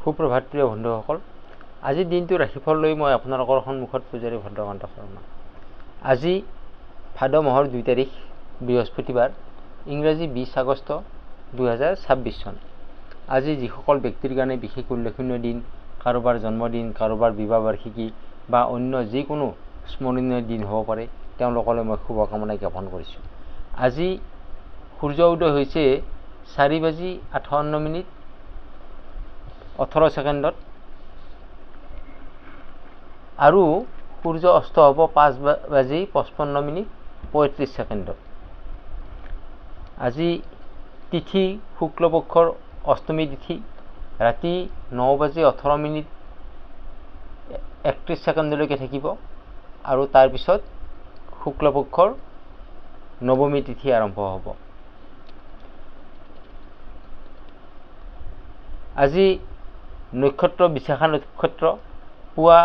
সুপ্ৰভাত প্ৰিয় বন্ধুসকল, আজিৰ দিনটো ৰাশিফল লৈ মই আপোনালোকৰ সন্মুখত পূজাৰী ভদ্ৰকান্ত শৰ্মা। আজি ভাদ মাহৰ 2 তাৰিখ বৃহস্পতিবাৰ, ইংৰাজী 20 আগষ্ট 2026 চন। আজি যিসকল ব্যক্তিৰ কাৰণে বিশেষ উল্লেখনীয় দিন, কাৰোবাৰ জন্মদিন, কাৰোবাৰ বিবাহ বাৰ্ষিকী বা অন্য যিকোনো স্মৰণীয় দিন হ'ব পাৰে, তেওঁলোকলৈ মই শুভকামনা জ্ঞাপন কৰিছোঁ। আজি সূৰ্য উদয় হৈছে 4:58:18 আৰু সূৰ্য অস্ত হ'ব 5:55:35। আজি তিথি শুক্লপক্ষৰ অষ্টমী তিথি, ৰাতি 9:18:31 থাকিব আৰু তাৰপিছত শুক্লপক্ষৰ নৱমী তিথি আৰম্ভ হ'ব। আজি নক্ষত্ৰ বিশাখা নক্ষত্ৰ পুৱা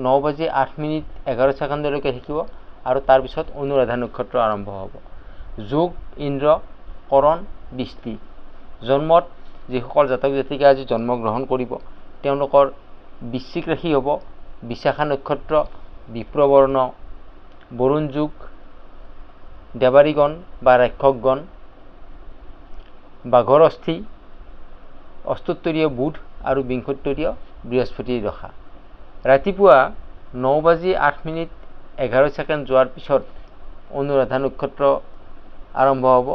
9:08:11 থাকিব আৰু তাৰপিছত অনুৰাধা নক্ষত্ৰ আৰম্ভ হ'ব। যোগ ইন্দ্ৰ, কৰণ বৃষ্টি। জন্মত যিসকল জাতক জাতিকা আজি জন্মগ্ৰহণ কৰিব, তেওঁলোকৰ বৃশ্চিক ৰাশি হ'ব বিশাখা নক্ষত্ৰ, বিপ্ৰবৰ্ণ, বৰুণ যোগ, দেৱাৰীগণ বা ৰাক্ষকগণ, বাঘৰস্থি, অষ্টোত্তৰীয় বুধ আৰু বিংশোত্তৰীয় বৃহস্পতিৰ দশা। ৰাতিপুৱা 9:08:11 যোৱাৰ পিছত অনুৰাধা নক্ষত্ৰ আৰম্ভ হ'ব।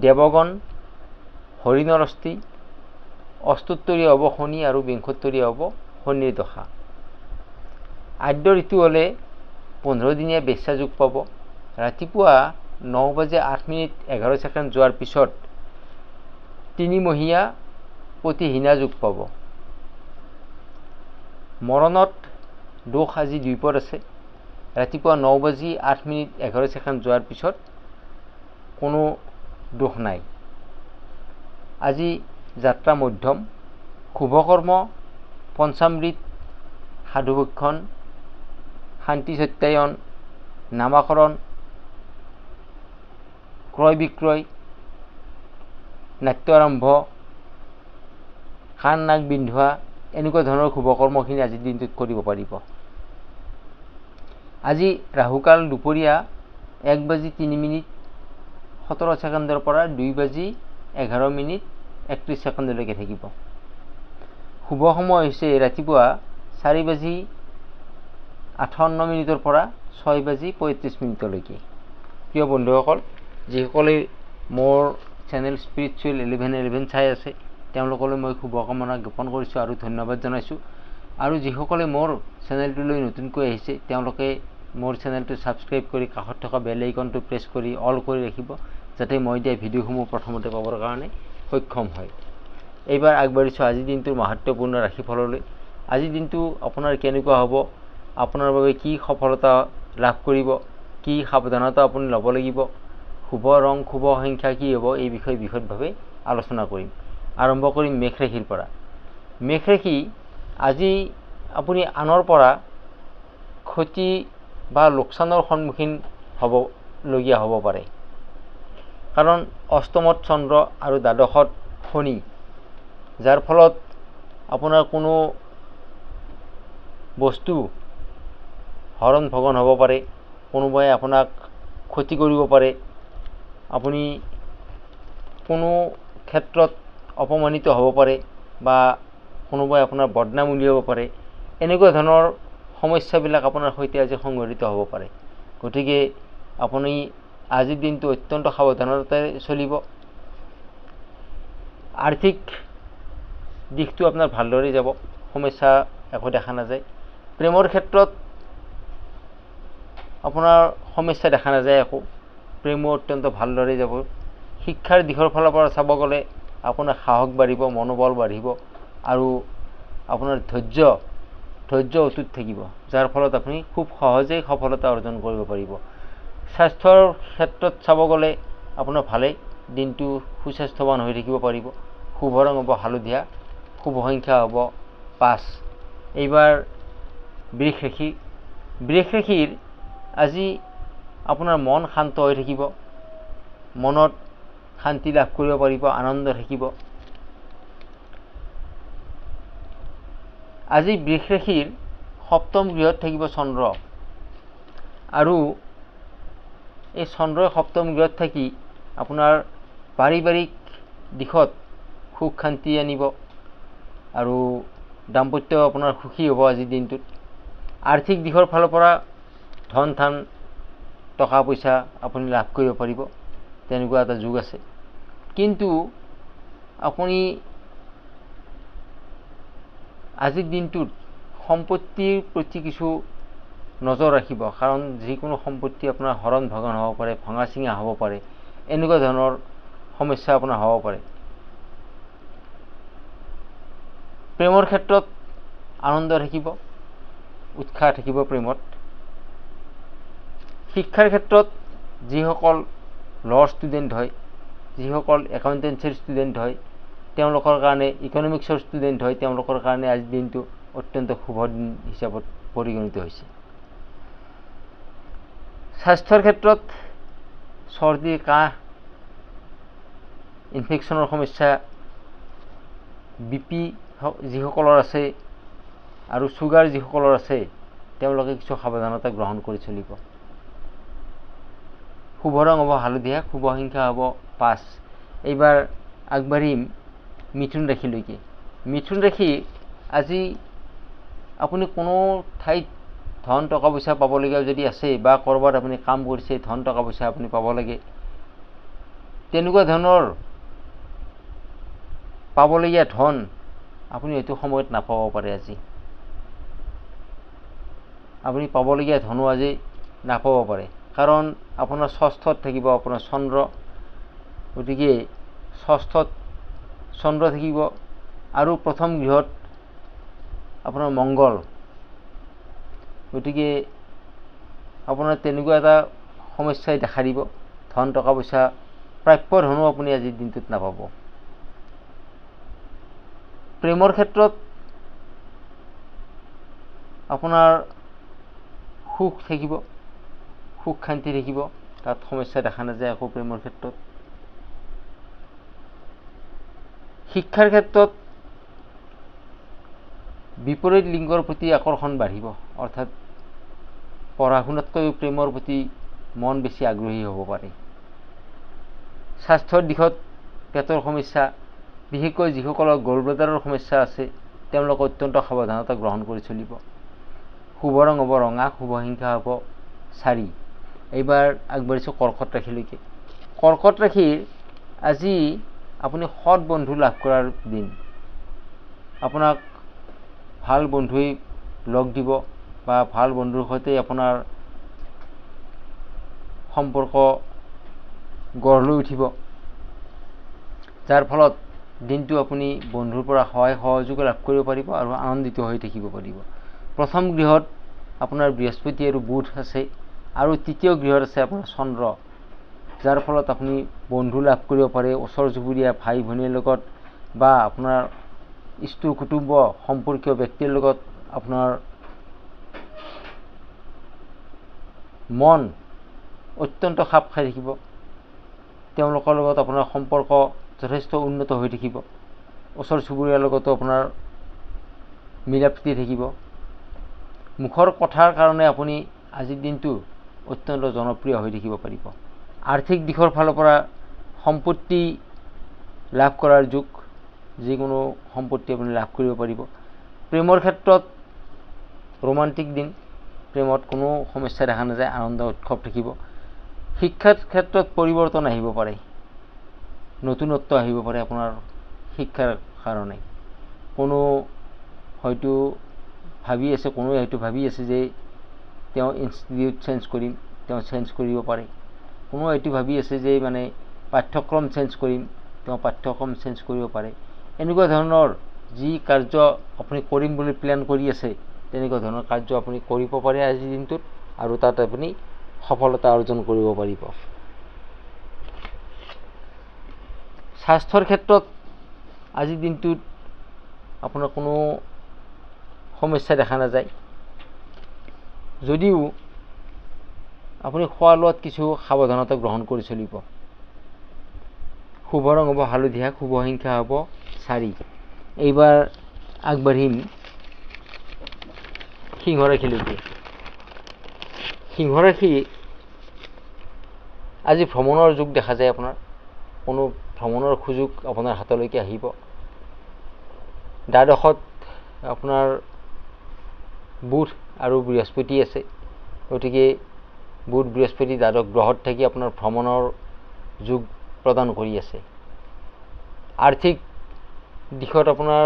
দেৱগণ, হৰিণৰ অস্থি, অষ্টোত্তৰীয় হ'ব শনি আৰু বিংশোত্তৰীয় হ'ব শনিৰ দশা। আদ্য ঋতু হ'লে 15 দিনীয়া বেশ্যা যোগ পাব। ৰাতিপুৱা 9:08:11 যোৱাৰ পিছত তিনিমহীয়া প্ৰতিহীনা যোগ পাব। মৰণত দোষ আজি দ্বিপদ আছে। ৰাতিপুৱা 9:08:11 যোৱাৰ পিছত কোনো দোষ নাই। আজি যাত্ৰা মধ্যম। শুভকৰ্ম পঞ্চামৃত, সাধুভক্ষণ, শান্তি সত্যায়ন, নামাকৰণ, ক্ৰয় বিক্ৰয়, নাট্য আৰম্ভ, কাণ নাক বিন্ধোৱা, এনেকুৱা ধৰণৰ শুভকৰ্মখিনি আজিৰ দিনটোত কৰিব পাৰিব। আজি ৰাহুকাল দুপৰীয়া 1:03:17 পৰা 2:11:31 থাকিব। শুভ সময় হৈছে ৰাতিপুৱা 4:58 পৰা 6:35 প্ৰিয় বন্ধুসকল, যিসকলে মোৰ চেনেল স্পিৰিচুৱেল 1111 চাই আছে, তেওঁলোকলৈ মই শুভকামনা জ্ঞাপন কৰিছোঁ আৰু ধন্যবাদ জনাইছোঁ। আৰু যিসকলে মোৰ চেনেলটোলৈ নতুনকৈ আহিছে, তেওঁলোকে মোৰ চেনেলটো ছাবস্ক্ৰাইব কৰি কাষত থকা বেল আইকনটো প্ৰেছ কৰি অল কৰি ৰাখিব, যাতে মই দিয়া ভিডিঅ'সমূহ প্ৰথমতে পাবৰ কাৰণে সক্ষম হয়। এইবাৰ আগবাঢ়িছোঁ আজিৰ দিনটোৰ মাহাত্ম্যপূৰ্ণ ৰাশিফললৈ। আজিৰ দিনটো আপোনাৰ কেনেকুৱা হ'ব, আপোনাৰ বাবে কি সফলতা লাভ কৰিব, কি সাৱধানতা আপুনি ল'ব লাগিব, শুভ ৰং শুভ সংখ্যা কি হ'ব, এই বিষয়ে বিশদভাৱে আলোচনা কৰিম। আৰম্ভ কৰিম মেষ ৰাশিৰ পৰা। মেষ ৰাশি, আজি আপুনি আনৰ পৰা ক্ষতি বা লোকচানৰ সন্মুখীন হ'বলগীয়া হ'ব পাৰে, কাৰণ অষ্টমত চন্দ্ৰ আৰু দ্বাদশত শনি, যাৰ ফলত আপোনাৰ কোনো বস্তু হৰণ ভগন হ'ব পাৰে, কোনোবাই আপোনাক ক্ষতি কৰিব পাৰে, আপুনি কোনো ক্ষেত্ৰত অপমানিত হ'ব পাৰে বা কোনোবাই আপোনাৰ বদনাম উলিয়াব পাৰে। এনেকুৱা ধৰণৰ সমস্যাবিলাক আপোনাৰ সৈতে আজি সংঘটিত হ'ব পাৰে। গতিকে আপুনি আজিৰ দিনটো অত্যন্ত সাৱধানতাৰে চলিব। আৰ্থিক দিশটো আপোনাৰ ভালদৰে যাব, সমস্যা একো দেখা নাযায়। প্ৰেমৰ ক্ষেত্ৰত আপোনাৰ সমস্যা দেখা নাযায় একো, প্ৰেমো অত্যন্ত ভালদৰে যাব। শিক্ষাৰ দিশৰ ফালৰ পৰা চাব গ'লে আপোনাৰ সাহস বাঢ়িব, মনোবল বাঢ়িব আৰু আপোনাৰ ধৈৰ্য অটুট থাকিব, যাৰ ফলত আপুনি খুব সহজেই সফলতা অৰ্জন কৰিব পাৰিব। স্বাস্থ্যৰ ক্ষেত্ৰত চাব গ'লে আপোনাৰ ভালেই, দিনটো সুস্বাস্থ্যৱান হৈ থাকিব পাৰিব। শুভ ৰং হ'ব হালধীয়া, শুভ সংখ্যা হ'ব 5। এইবাৰ বৃষ ৰাশি। বৃষ ৰাশিৰ আজি আপোনাৰ মন শান্ত হৈ থাকিব, মনত শান্তি লাভ কৰিব পাৰিব, আনন্দ থাকিব। আজি বৃষ ৰাশিৰ সপ্তম গৃহত থাকিব চন্দ্ৰ, আৰু এই চন্দ্ৰই সপ্তম গৃহত থাকি আপোনাৰ পাৰিবাৰিক দিশত সুখ শান্তি আনিব, আৰু দাম্পত্য আপোনাৰ সুখী হ'ব আজিৰ দিনটোত। আৰ্থিক দিশৰ ফালৰ পৰা ধন ধান টকা পইচা আপুনি লাভ কৰিব পাৰিব, তেনেকুৱা এটা যুগ আছে। কিন্তু আপুনি আজিৰ দিনটোত সম্পত্তিৰ প্ৰতি কিছু নজৰ ৰাখিব, কাৰণ যিকোনো সম্পত্তি আপোনাৰ হৰণ ভগন হ'ব পাৰে, ভঙা চিঙা হ'ব পাৰে, এনেকুৱা ধৰণৰ সমস্যা আপোনাৰ হ'ব পাৰে। প্ৰেমৰ ক্ষেত্ৰত আনন্দ থাকিব, উৎসাহ থাকিব প্ৰেমত। শিক্ষাৰ ক্ষেত্ৰত যিসকল ল' ষ্টুডেণ্ট হয়, যিসকল একাউণ্টেঞ্চিৰ ষ্টুডেণ্ট হয়, তেওঁলোকৰ কাৰণে, ইকনমিক্সৰ ষ্টুডেণ্ট হয়, তেওঁলোকৰ কাৰণে আজিৰ দিনটো অত্যন্ত শুভ দিন হিচাপত পৰিগণিত হৈছে। স্বাস্থ্যৰ ক্ষেত্ৰত চৰ্দি কাহ ইনফেকশ্যনৰ সমস্যা, BP যিসকলৰ আছে আৰু ছুগাৰ যিসকলৰ আছে, তেওঁলোকে কিছু সাৱধানতা গ্ৰহণ কৰি চলিব। শুভ ৰং হ'ব হালধীয়া, শুভ সংখ্যা হ'ব 5। এইবাৰ আগবাঢ়িম মিথুন ৰাশিলৈকে। মিথুন ৰাশি, আজি আপুনি কোনো ঠাইত ধন টকা পইচা পাবলগীয়া যদি আছে, বা ক'ৰবাত আপুনি কাম কৰিছে, ধন টকা পইচা আপুনি পাব লাগে, তেনেকুৱা ধৰণৰ পাবলগীয়া ধন আপুনি এইটো সময়ত নাপাব পাৰে। আজি আপুনি পাবলগীয়া ধনো আজি নাপাব পাৰে, কাৰণ আপোনাৰ ষষ্ঠত থাকিব আপোনাৰ চন্দ্ৰ। গতিকে ষষ্ঠত চন্দ্ৰ থাকিব, আৰু প্ৰথম গৃহত আপোনাৰ মংগল। গতিকে আপোনাৰ তেনেকুৱা এটা সমস্যাই দেখা দিব, ধন টকা পইচা প্ৰাপ্য ধনো আপুনি আজিৰ দিনটোত নাপাব। প্ৰেমৰ ক্ষেত্ৰত আপোনাৰ সুখ থাকিব, সুখ শান্তি থাকিব, তাত সমস্যা দেখা নাযায় আকৌ প্ৰেমৰ ক্ষেত্ৰত। শিক্ষাৰ ক্ষেত্ৰত বিপৰীত লিংগৰ প্ৰতি আকৰ্ষণ বাঢ়িব, অৰ্থাৎ পঢ়া শুনাতকৈও প্ৰেমৰ প্ৰতি মন বেছি আগ্ৰহী হ'ব পাৰে। স্বাস্থ্যৰ দিশত পেটৰ সমস্যা, বিশেষকৈ যিসকলৰ গৰ্ভধাৰৰ সমস্যা আছে, তেওঁলোকে অত্যন্ত সাৱধানতা গ্ৰহণ কৰি চলিব। শুভ ৰং হ'ব ৰঙা, শুভ সংখ্যা হ'ব 4। এইবাৰ আগবাঢ়িছোঁ কৰ্কট ৰাশিলৈকে। কৰ্কট ৰাশিৰ আজি আপুনি সৎ বন্ধু লাভ কৰাৰ দিন। আপোনাক ভাল বন্ধুৱে লগ দিব, বা ভাল বন্ধুৰ সৈতে আপোনাৰ সম্পৰ্ক গঢ় লৈ উঠিব, যাৰ ফলত দিনটো আপুনি বন্ধুৰ পৰা সহায় সহযোগ লাভ কৰিব পাৰিব আৰু আনন্দিত হৈ থাকিব পাৰিব। প্ৰথম গৃহত আপোনাৰ বৃহস্পতি আৰু বুধ আছে, আৰু তৃতীয় গৃহত আছে আপোনাৰ চন্দ্ৰ, যাৰ ফলত আপুনি বন্ধু লাভ কৰিব পাৰে, ওচৰ চুবুৰীয়া ভাই ভনীৰ লগত, বা আপোনাৰ ইষ্ট কুটুম্ব সম্পৰ্কীয় ব্যক্তিৰ লগত আপোনাৰ মন অত্যন্ত খাপ খাই থাকিব। তেওঁলোকৰ লগত আপোনাৰ সম্পৰ্ক যথেষ্ট উন্নত হৈ থাকিব। ওচৰ চুবুৰীয়াৰ লগতো আপোনাৰ মিলা প্ৰীতি থাকিব। মুখৰ কথাৰ কাৰণে আপুনি আজিৰ দিনটো অত্যন্ত জনপ্ৰিয় হৈ থাকিব পাৰিব। আৰ্থিক দিশৰ ফালৰ পৰা সম্পত্তি লাভ কৰাৰ যুগ, যিকোনো সম্পত্তি আপুনি লাভ কৰিব পাৰিব। প্ৰেমৰ ক্ষেত্ৰত ৰোমান্টিক দিন, প্ৰেমত কোনো সমস্যা দেখা নাযায়, আনন্দ উৎসৱ থাকিব। শিক্ষাৰ ক্ষেত্ৰত পৰিৱৰ্তন আহিব পাৰে, নতুনত্ব আহিব পাৰে আপোনাৰ শিক্ষাৰ কাৰণে। কোনো হয়তো কোনোৱে হয়তো ভাবি আছে যে তেওঁ ইনষ্টিটিউট চেঞ্জ কৰিম, তেওঁ চেঞ্জ কৰিব পাৰে। কোনো হয়তো ভাবি আছে যে মানে পাঠ্যক্ৰম চেঞ্জ কৰিম, তেওঁ পাঠ্যক্ৰম চেঞ্জ কৰিব পাৰে। এনেকুৱা ধৰণৰ যি কাৰ্য আপুনি কৰিম বুলি প্লেন কৰি আছে, তেনেকুৱা ধৰণৰ কাৰ্য আপুনি কৰিব পাৰে আজিৰ দিনটোত, আৰু তাত আপুনি সফলতা অৰ্জন কৰিব পাৰিব। স্বাস্থ্যৰ ক্ষেত্ৰত আজিৰ দিনটোত আপোনাৰ কোনো সমস্যা দেখা নাযায়, যদিও আপুনি খোৱা লোৱাত কিছু সাৱধানতা গ্ৰহণ কৰি চলিব। শুভ ৰং হ'ব হালধীয়া, শুভ সংখ্যা হ'ব 4। এইবাৰ আগবাঢ়িম সিংহ ৰাশিলৈকে। সিংহ ৰাশি আজি ভ্ৰমণৰ যুগ দেখা যায়। আপোনাৰ কোনো ভ্ৰমণৰ সুযোগ আপোনাৰ হাতলৈকে আহিব। দ্বাদশত আপোনাৰ বুধ আৰু বৃহস্পতি আছে, গতিকে বুধ বৃহস্পতি দ্বাদশ গ্ৰহত থাকি আপোনাৰ ভ্ৰমণৰ যোগ প্ৰদান কৰি আছে। আৰ্থিক দিশত আপোনাৰ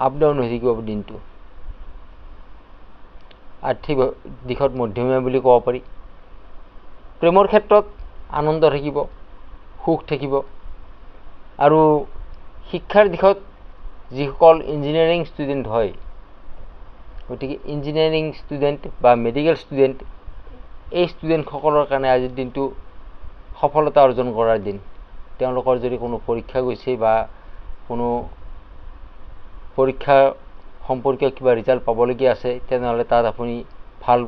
আপ ডাউন হৈ থাকিব দিনটো। আৰ্থিক দিশত মধ্যমীয়া বুলি ক'ব পাৰি। প্ৰেমৰ ক্ষেত্ৰত আনন্দ থাকিব, সুখ থাকিব। আৰু শিক্ষাৰ দিশত যিসকল ইঞ্জিনিয়াৰিং ষ্টুডেণ্ট হয়, গতিকে ইঞ্জিনিয়াৰিং ষ্টুডেণ্ট বা মেডিকেল ষ্টুডেণ্ট, এই ষ্টুডেণ্টসকলৰ কাৰণে আজিৰ দিনটো সফলতা অৰ্জন কৰাৰ দিন। তেওঁলোকৰ যদি কোনো পৰীক্ষা গৈছে বা কোনো পৰীক্ষা সম্পৰ্কীয় কিবা ৰিজাল্ট পাবলগীয়া আছে, তেনেহ'লে তাত আপুনি ভাল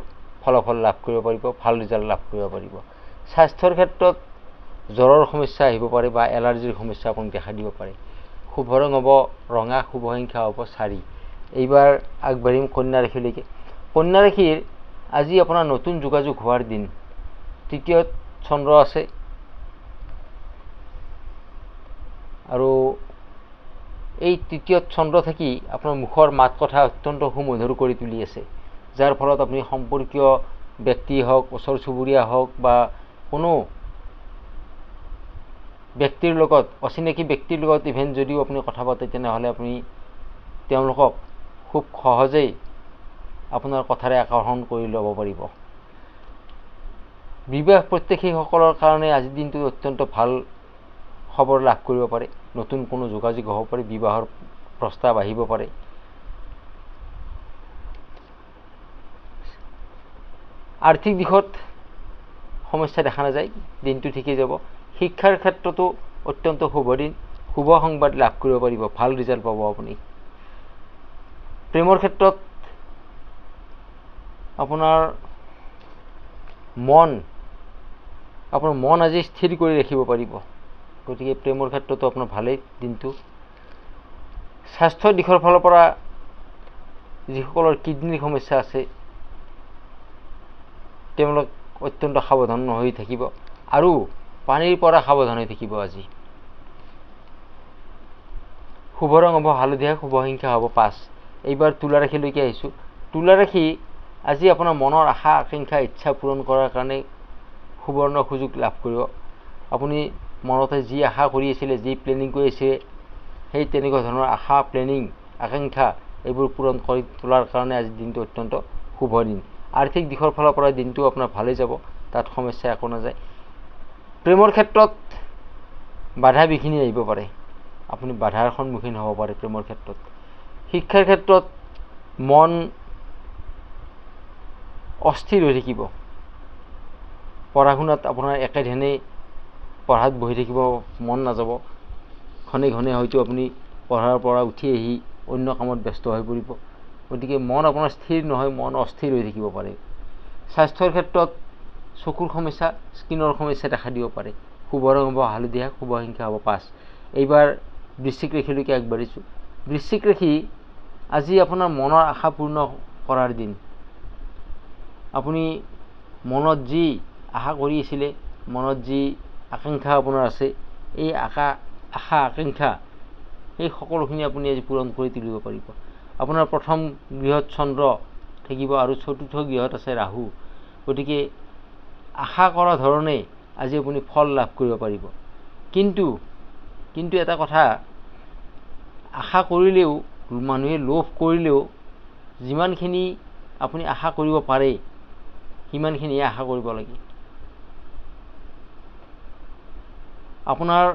ফলাফল লাভ কৰিব পাৰিব, ভাল ৰিজাল্ট লাভ কৰিব পাৰিব। স্বাস্থ্যৰ ক্ষেত্ৰত জ্বৰৰ সমস্যা আহিব পাৰে বা এলাৰ্জিৰ সমস্যা আপুনি দেখা দিব পাৰে। শুভ ৰং হ'ব ৰঙা, শুভ সংখ্যা হ'ব 4। এইবাৰ আগবাঢ়িম কন্যা ৰাশিলৈকে। কন্যা ৰাশিৰ আজি আপোনাৰ নতুন যোগাযোগ হোৱাৰ দিন। তৃতীয়ত চন্দ্ৰ আছে আৰু এই তৃতীয়ত চন্দ্ৰ থাকি আপোনাৰ মুখৰ মাত কথা অত্যন্ত সুমধুৰ কৰি তুলি আছে, যাৰ ফলত আপুনি সম্পৰ্কীয় ব্যক্তি হওক, ওচৰ চুবুৰীয়া হওক বা কোনো ব্যক্তিৰ লগত, অচিনাকি ব্যক্তিৰ লগত ইভেন যদিও আপুনি কথা পাতে, তেনেহ'লে আপুনি তেওঁলোকক খুব সহজেই আপোনাৰ কথাৰে আকৰ্ষণ কৰি ল'ব পাৰিব। বিবাহ প্ৰত্যাশীসকলৰ কাৰণে আজিৰ দিনটো অত্যন্ত ভাল খবৰ লাভ কৰিব পাৰে। নতুন কোনো যোগাযোগ হ'ব পাৰে, বিবাহৰ প্ৰস্তাৱ আহিব পাৰে। আৰ্থিক দিশত সমস্যা দেখা নাযায়, দিনটো ঠিকেই যাব। শিক্ষাৰ ক্ষেত্ৰতো অত্যন্ত শুভ দিন, শুভ সংবাদ লাভ কৰিব পাৰিব, ভাল ৰিজাল্ট পাব আপুনি। প্ৰেমৰ ক্ষেত্ৰত আপোনাৰ মন আজি স্থিৰ কৰি ৰাখিব পাৰিব, গতিকে প্ৰেমৰ ক্ষেত্ৰতো আপোনাৰ ভালেই দিনটো। স্বাস্থ্যৰ দিশৰ ফালৰ পৰা যিসকলৰ কিডনীৰ সমস্যা আছে, তেওঁলোক অত্যন্ত সাৱধান হৈ থাকিব আৰু পানীৰ পৰা সাৱধান হৈ থাকিব আজি। শুভ ৰং হ'ব হালধীয়া, শুভ সংখ্যা হ'ব 5। এইবাৰ তুলা ৰাশিলৈকে আহিছোঁ। তুলা ৰাশি আজি আপোনাৰ মনৰ আশা আকাংক্ষা ইচ্ছা পূৰণ কৰাৰ কাৰণে সুবৰ্ণ সুযোগ লাভ কৰিব। আপুনি মনতে যি আশা কৰি আছিলে, যি প্লেনিং কৰি আছিলে, সেই তেনেকুৱা ধৰণৰ আশা, প্লেনিং, আকাংক্ষা এইবোৰ পূৰণ কৰি তোলাৰ কাৰণে আজি দিনটো অত্যন্ত শুভ দিন। আৰ্থিক দিশৰ ফালৰ পৰা দিনটো আপোনাৰ ভালেই যাব, তাত সমস্যা একো নাযায়। প্ৰেমৰ ক্ষেত্ৰত বাধা বিঘিনি আহিব পাৰে, আপুনি বাধাৰ সন্মুখীন হ'ব পাৰে প্ৰেমৰ ক্ষেত্ৰত। শিক্ষাৰ ক্ষেত্ৰত মন অস্থিৰ হৈ থাকিব, পঢ়া শুনাত আপোনাৰ একেধৰণেই পঢ়াত বহি থাকিব মন নাযাব। ঘনে ঘনে হয়তো আপুনি পঢ়াৰ পৰা উঠি আহি অন্য কামত ব্যস্ত হৈ পৰিব, গতিকে মন আপোনাৰ স্থিৰ নহয়, মন অস্থিৰ হৈ থাকিব পাৰে। স্বাস্থ্যৰ ক্ষেত্ৰত চকুৰ সমস্যা, স্কিনৰ সমস্যা দেখা দিব পাৰে। শুভ ৰং হ'ব হালধীয়া, শুভ সংখ্যা হ'ব 5। এইবাৰ বৃশ্চিক ৰাশিলৈকে আগবাঢ়িছোঁ। বৃশ্চিক ৰাশি আজি আপোনাৰ মনৰ আশা পূৰ্ণ কৰাৰ দিন। আপুনি মনত যি আশা কৰি আছিলে, মনত যি আকাংক্ষা আপোনাৰ আছে, এই আশা আকাংক্ষা এই সকলোখিনি আপুনি আজি পূৰণ কৰি তুলিব পাৰিব। আপোনাৰ প্ৰথম গৃহত চন্দ্ৰ থাকিব আৰু চতুৰ্থ গৃহত আছে ৰাহু, গতিকে আশা কৰা ধৰণে আজি আপুনি ফল লাভ কৰিব পাৰিব। কিন্তু এটা কথা, আশা কৰিলেও, মানুহে লোভ কৰিলেও যিমানখিনি আপুনি আশা কৰিব পাৰে সিমানখিনিয়ে আশা কৰিব লাগে। আপোনাৰ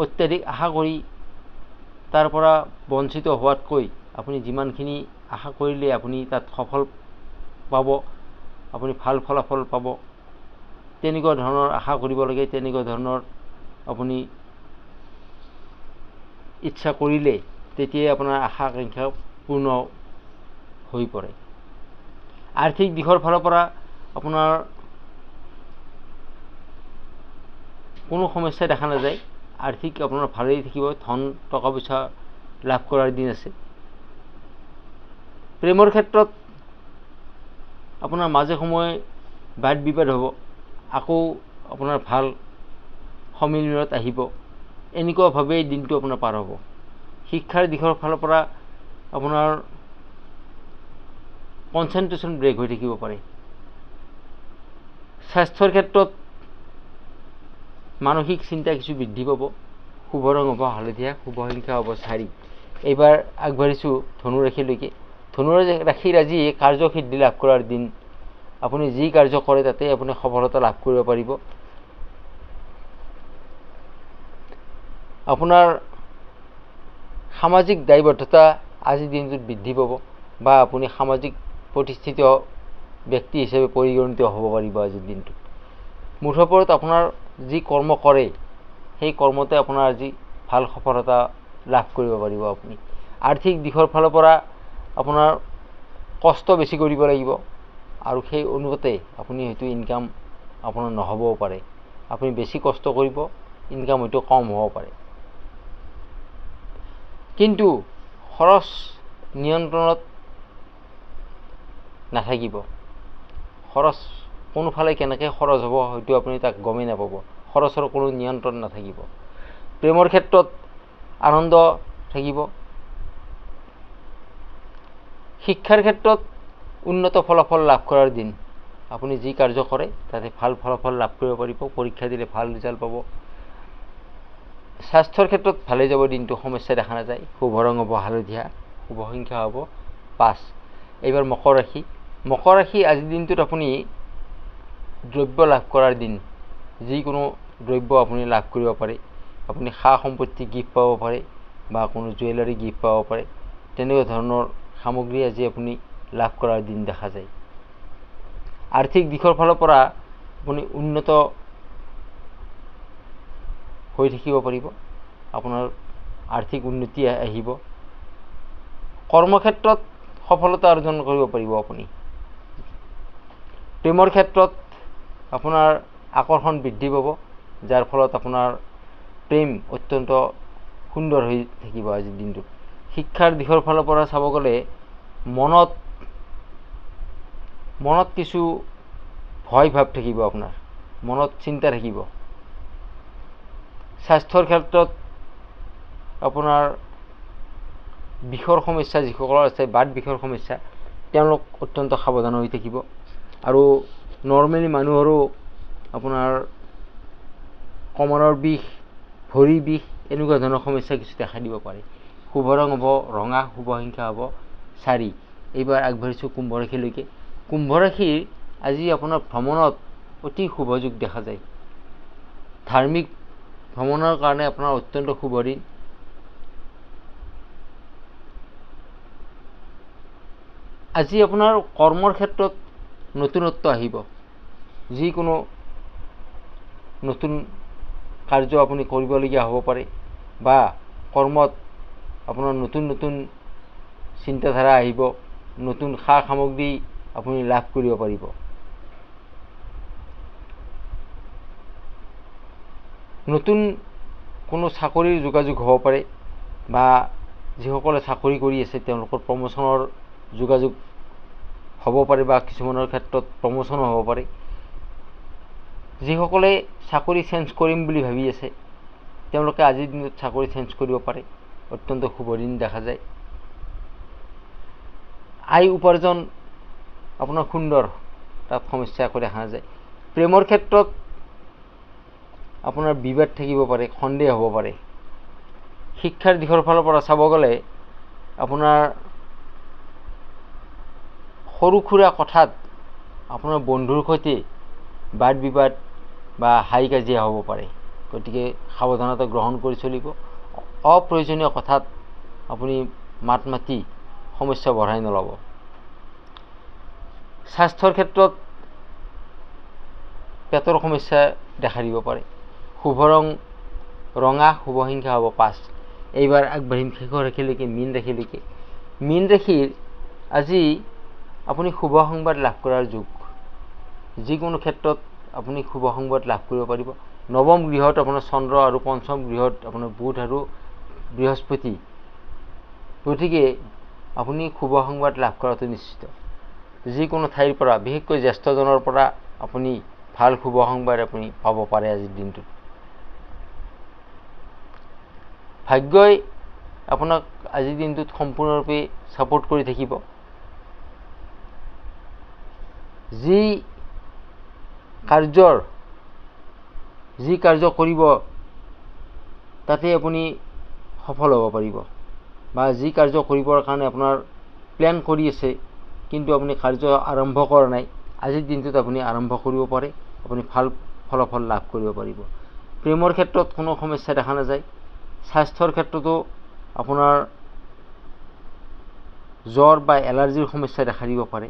অত্যাধিক আশা কৰি তাৰ পৰা বঞ্চিত হোৱাতকৈ আপুনি যিমানখিনি আশা কৰিলে আপুনি তাত সফল পাব, আপুনি ভাল ফলাফল পাব, তেনেকুৱা ধৰণৰ আশা কৰিব লাগে। তেনেকুৱা ধৰণৰ আপুনি ইচ্ছা কৰিলে তেতিয়াই আপোনাৰ আশা আকাংক্ষা পূৰ্ণ হৈ পৰে। আৰ্থিক দিশৰ ফালৰ পৰা আপোনাৰ কোনো সমস্যা দেখা নাযায়, আৰ্থিক আপোনাৰ ভালেই থাকিব, ধন টকা পইচা লাভ কৰাৰ দিন আছে। প্ৰেমৰ ক্ষেত্ৰত আপোনাৰ মাজে সময়ে বাদ বিবাদ হ'ব, আকৌ আপোনাৰ ভাল সমিলনত আহিব, এনেকুৱাভাৱেই দিনটো আপোনাৰ পাৰ হ'ব। শিক্ষাৰ দিশৰ ফালৰ পৰা আপোনাৰ কনচেনট্ৰেশ্যন ব্ৰেক হৈ থাকিব পাৰে। স্বাস্থ্যৰ ক্ষেত্ৰত মানসিক চিন্তা কিছু বৃদ্ধি পাব। শুভ ৰং হ'ব হালধীয়া, শুভ সংখ্যা হ'ব 4। এইবাৰ আগবাঢ়িছোঁ ধনুৰাশিলৈকে। ধনুৰাশিৰ আজি কাৰ্যসিদ্ধি লাভ কৰাৰ দিন। আপুনি যি কাৰ্য কৰে তাতে আপুনি সফলতা লাভ কৰিব পাৰিব। আপোনাৰ সামাজিক দায়বদ্ধতা আজিৰ দিনটোত বৃদ্ধি পাব, বা আপুনি সামাজিক প্ৰতিষ্ঠিত ব্যক্তি হিচাপে পৰিগণিত হ'ব পাৰিব আজিৰ দিনটোত। মুঠৰ আপোনাৰ যি কৰ্ম কৰে সেই কৰ্মতে আপোনাৰ আজি ভাল সফলতা লাভ কৰিব পাৰিব আপুনি। আৰ্থিক দিশৰ ফালৰ পৰা আপোনাৰ কষ্ট বেছি কৰিব লাগিব, আৰু সেই অনুপাতে আপুনি হয়তো ইনকাম আপোনাৰ নহ'বও পাৰে। আপুনি বেছি কষ্ট কৰিব, ইনকাম হয়তো কম হ'ব পাৰে। কিন্তু খৰচ নিয়ন্ত্ৰণত নাথাকিব। খৰচ কোনোফালে কেনেকৈ খৰচ হ'ব হয়তো আপুনি তাক গমেই নাপাব। খৰচৰ কোনো নিয়ন্ত্ৰণ নাথাকিব। প্ৰেমৰ ক্ষেত্ৰত আনন্দ থাকিব। শিক্ষাৰ ক্ষেত্ৰত উন্নত ফলাফল লাভ কৰাৰ দিন। আপুনি যি কাৰ্য কৰে তাতে ভাল ফলাফল লাভ কৰিব পাৰিব, পৰীক্ষা দিলে ভাল ৰিজাল্ট পাব। স্বাস্থ্যৰ ক্ষেত্ৰত ভালেই যাব দিনটো, সমস্যা দেখা নাযায়। শুভ ৰং হ'ব হালধীয়া, শুভ সংখ্যা হ'ব 5। এইবাৰ মকৰ ৰাশি। মকৰ ৰাশি আজিৰ দিনটোত আপুনি দ্ৰব্য লাভ কৰাৰ দিন। যিকোনো দ্ৰব্য আপুনি লাভ কৰিব পাৰে। আপুনি সা সম্পত্তি গিফ্ট পাব পাৰে, বা কোনো জুৱেলাৰী গিফ্ট পাব পাৰে। তেনেকুৱা ধৰণৰ সামগ্ৰী আজি আপুনি লাভ কৰাৰ দিন দেখা যায়। আৰ্থিক দিশৰ ফালৰ পৰা আপুনি উন্নত হৈ থাকিব পাৰিব। আপোনাৰ আৰ্থিক উন্নতি আহিব। কৰ্মক্ষেত্ৰত সফলতা অৰ্জন কৰিব পাৰিব আপুনি। প্ৰেমৰ ক্ষেত্ৰত আপোনাৰ আকৰ্ষণ বৃদ্ধি পাব, যাৰ ফলত আপোনাৰ প্ৰেম অত্যন্ত সুন্দৰ হৈ থাকিব আজিৰ দিনটোত। শিক্ষাৰ দিশৰ ফালৰ পৰা চাব গ'লে মনত কিছু ভয় ভাৱ থাকিব, আপোনাৰ মনত চিন্তা থাকিব। স্বাস্থ্যৰ ক্ষেত্ৰত আপোনাৰ বিষৰ সমস্যা যিসকলৰ আছে, বাত বিষৰ সমস্যা, তেওঁলোক অত্যন্ত সাৱধান হৈ থাকিব। আৰু নৰ্মেলি মানুহৰো আপোনাৰ কমৰৰ বিষ, ভৰিৰ বিষ, এনেকুৱা ধৰণৰ সমস্যা কিছু দেখা দিব পাৰে। শুভ ৰং হ'ব ৰঙা, শুভ সংখ্যা হ'ব 4। এইবাৰ আগবাঢ়িছোঁ কুম্ভ ৰাশিলৈকে। কুম্ভ ৰাশিৰ আজি আপোনাৰ ভ্ৰমণত অতি শুভ যোগ দেখা যায়। ধাৰ্মিক ভ্ৰমণৰ কাৰণে আপোনাৰ অত্যন্ত শুভ দিন। আজি আপোনাৰ কৰ্মৰ ক্ষেত্ৰত নতুনত্ব আহিব। যিকোনো নতুন কাৰ্য আপুনি কৰিবলগীয়া হ'ব পাৰে, বা কৰ্মত আপোনাৰ নতুন নতুন চিন্তাধাৰা আহিব, নতুন সা সামগ্ৰী আপুনি লাভ কৰিব পাৰিব। নতুন কোনো চাকৰিৰ যোগাযোগ হ'ব পাৰে, বা যিসকলে চাকৰি কৰি আছে তেওঁলোকৰ প্ৰমোচনৰ যোগাযোগ হ'ব পাৰে, বা কিছুমানৰ ক্ষেত্ৰত প্ৰমোচনো হ'ব পাৰে। যিসকলে চাকৰি চেঞ্জ কৰিম বুলি ভাবি আছে তেওঁলোকে আজিৰ দিনত চাকৰি চেঞ্জ কৰিব পাৰে। অত্যন্ত শুভ দিন দেখা যায়। আয় উপাৰ্জন আপোনাৰ সুন্দৰ, তাত সমস্যা একো দেখা নাযায়। প্ৰেমৰ ক্ষেত্ৰত আপোনাৰ বিবাদ থাকিব পাৰে, সন্দেহ হ'ব পাৰে। শিক্ষাৰ দিশৰ ফালৰ পৰা চাব গ'লে আপোনাৰ সৰু সুৰা কথাত আপোনাৰ বন্ধুৰ সৈতে বাদ বিবাদ বা হাই কাজিয়া হ'ব পাৰে। গতিকে সাৱধানতা গ্ৰহণ কৰি চলিব। অপ্ৰয়োজনীয় কথাত আপুনি মাত মাতি সমস্যা বঢ়াই নল'ব। স্বাস্থ্যৰ ক্ষেত্ৰত পেটৰ সমস্যা দেখা দিব পাৰে। শুভ ৰং ৰঙা, শুভ সংখ্যা হ'ব 5। এইবাৰ আগবাঢ়িম শেষৰ ৰাশিলৈকে, মীন ৰাশিলৈকে। মীন ৰাশিৰ আজি আপুনি শুভ সংবাদ লাভ কৰাৰ যোগ। যিকোনো ক্ষেত্ৰত আপুনি শুভ সংবাদ লাভ কৰিব পাৰিব। নৱম গৃহত আপোনাৰ চন্দ্ৰ, আৰু পঞ্চম গৃহত আপোনাৰ বুধ আৰু বৃহস্পতি। গতিকে আপুনি শুভ সংবাদ লাভ কৰাটো নিশ্চিত। যিকোনো ঠাইৰ পৰা, বিশেষকৈ জ্যেষ্ঠজনৰ পৰা আপুনি ভাল শুভ সংবাদ আপুনি পাব পাৰে আজিৰ দিনটোত। ভাগ্যই আপোনাক আজিৰ দিনটোত সম্পূৰ্ণৰূপে ছাপোৰ্ট কৰি থাকিব। যি কাৰ্য কৰিব তাতে আপুনি সফল হ'ব পাৰিব, বা যি কাৰ্য কৰিবৰ কাৰণে আপোনাৰ প্লেন কৰি আছে কিন্তু আপুনি কাৰ্য আৰম্ভ কৰা নাই, আজিৰ দিনটোত আপুনি আৰম্ভ কৰিব পাৰে, আপুনি ভাল ফলাফল লাভ কৰিব পাৰিব। প্ৰেমৰ ক্ষেত্ৰত কোনো সমস্যা দেখা নাযায়। স্বাস্থ্যৰ ক্ষেত্ৰতো আপোনাৰ জ্বৰ বা এলাৰ্জিৰ সমস্যা দেখা দিব পাৰে।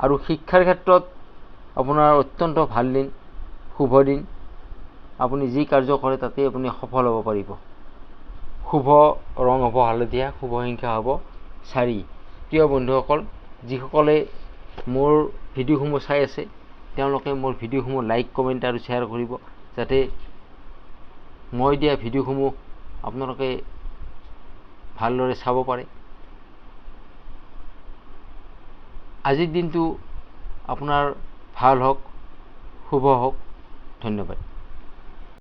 আৰু শিক্ষাৰ ক্ষেত্ৰত আপোনাৰ অত্যন্ত ভাল দিন, শুভ দিন। আপুনি যি কাৰ্য কৰে তাতে আপুনি সফল হ'ব পাৰিব। শুভ ৰং হ'ব হালধীয়া, শুভ সংখ্যা হ'ব 4। প্ৰিয় বন্ধুসকল, যিসকলে মোৰ ভিডিঅ'সমূহ চাই আছে তেওঁলোকে মোৰ ভিডিঅ'সমূহ লাইক, কমেণ্ট আৰু শ্বেয়াৰ কৰিব, যাতে মই দিয়া ভিডিঅ'সমূহ আপোনালোকে ভালদৰে চাব পাৰে। আজিৰ দিনটো আপোনাৰ ভাল হওক, শুভ হওক। ধন্যবাদ।